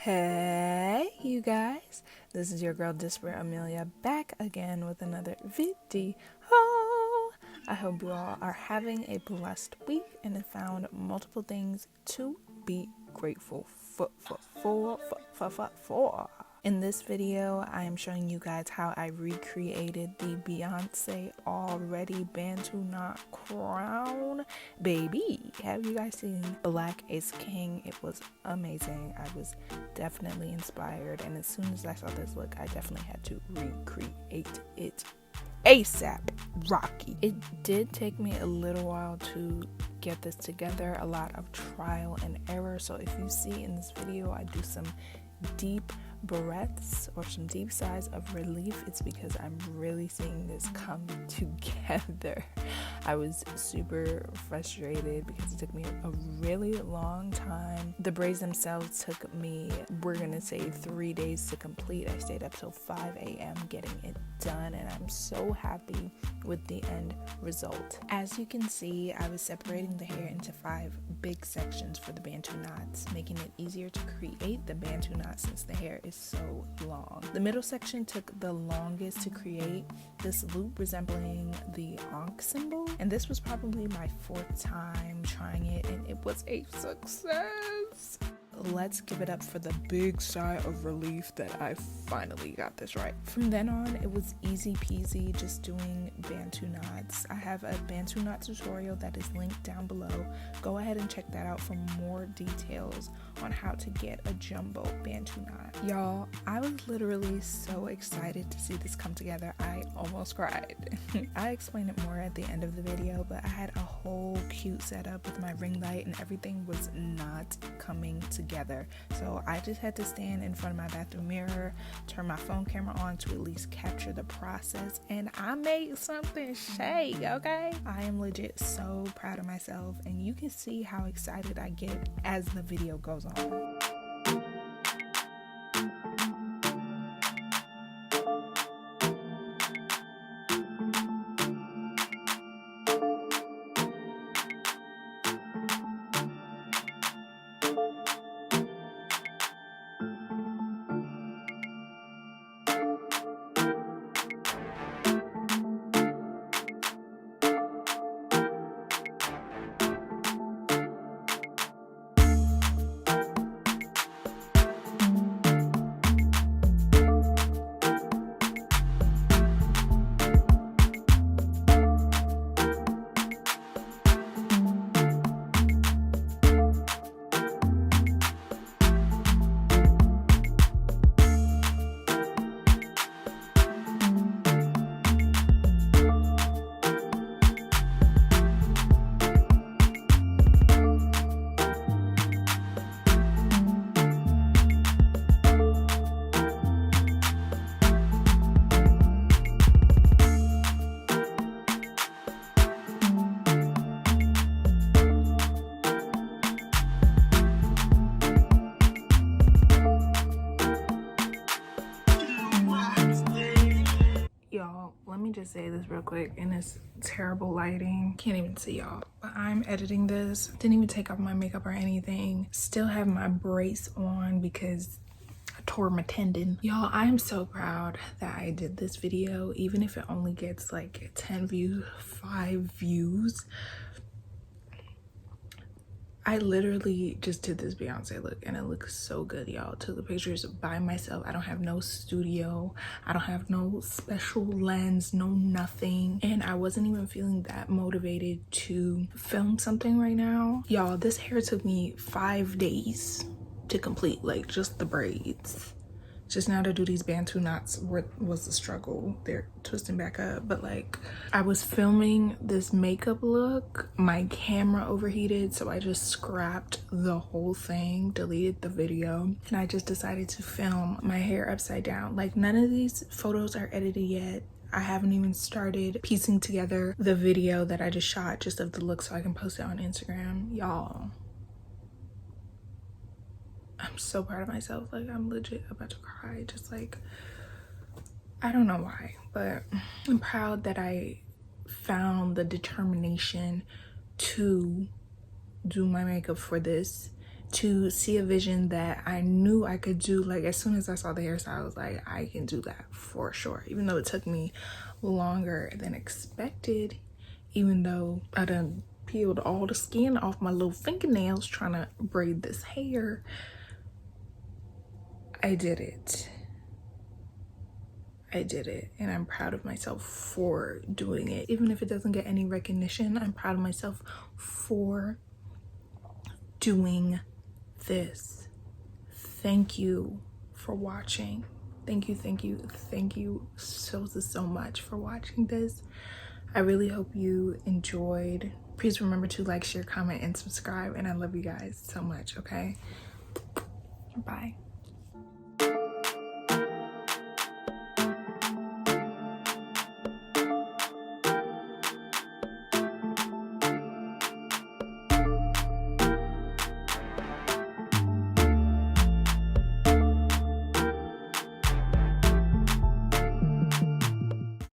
Hey you guys, this is your girl Disparate Amelia back again with another video. I hope you all are having a blessed week and have found multiple things to be grateful for. In this video, I am showing you guys how I recreated the Beyonce already Bantu knot crown. Baby, have you guys seen Black is King? It was amazing. I was definitely inspired, and as soon as I saw this look, I definitely had to recreate it ASAP. Rocky. It did take me a little while to get this together, a lot of trial and error. So if you see in this video I do some deep breaths or some deep sighs of relief, it's because I'm really seeing this come together. I was super frustrated because it took me a really long time. The braids themselves took me, we're gonna say, 3 days to complete. I stayed up till 5 a.m. getting it done, and I'm so happy with the end result. As you can see, I was separating the hair into 5 big sections for the Bantu knots, making it easier to create the Bantu knot since the hair is so long. The middle section took the longest to create, this loop resembling the Ankh symbol, and this was probably my 4th time trying it, and it was a success. Let's give it up for the big sigh of relief that I finally got this right. From then on, it was easy peasy just doing Bantu knots. I have a Bantu knot tutorial that is linked down below. Go ahead and check that out for more details on how to get a jumbo Bantu knot. Y'all, I was literally so excited to see this come together. I almost cried. I explain it more at the end of the video, but I had a whole cute setup with my ring light and everything was not coming together. So I just had to stand in front of my bathroom mirror, turn my phone camera on to at least capture the process, and I made something shake, okay? I am legit so proud of myself, and you can see how excited I get as the video goes on. Y'all, let me just say this real quick. In this terrible lighting, can't even see y'all, but I'm editing this. Didn't even take off my makeup or anything. Still have my brace on because I tore my tendon. Y'all, I am so proud that I did this video, even if it only gets like 10 views, 5 views. I literally just did this Beyonce look and it looks so good, y'all. Took the pictures by myself. I don't have no studio. I don't have no special lens, no nothing. And I wasn't even feeling that motivated to film something right now. Y'all, this hair took me 5 days to complete, like just the braids. Just now to do these Bantu knots was the struggle. They're twisting back up, but like I was filming this makeup look, my camera overheated, so I just scrapped the whole thing, deleted the video, and I just decided to film my hair upside down. Like none of these photos are edited yet. I haven't even started piecing together the video that I just shot just of the look so I can post it on Instagram. Y'all, I'm so proud of myself. Like I'm legit about to cry. Just like, I don't know why, but I'm proud that I found the determination to do my makeup for this to see a vision that I knew I could do. Like as soon as I saw the hairstyle, I was like, I can do that for sure. Even though it took me longer than expected, even though I done peeled all the skin off my little fingernails trying to braid this hair, I did it. I did it, and I'm proud of myself for doing it. Even if it doesn't get any recognition, I'm proud of myself for doing this. Thank you for watching. Thank you so much for watching this. I really hope you enjoyed. Please remember to like, share, comment, and subscribe, and I love you guys so much. Okay, bye.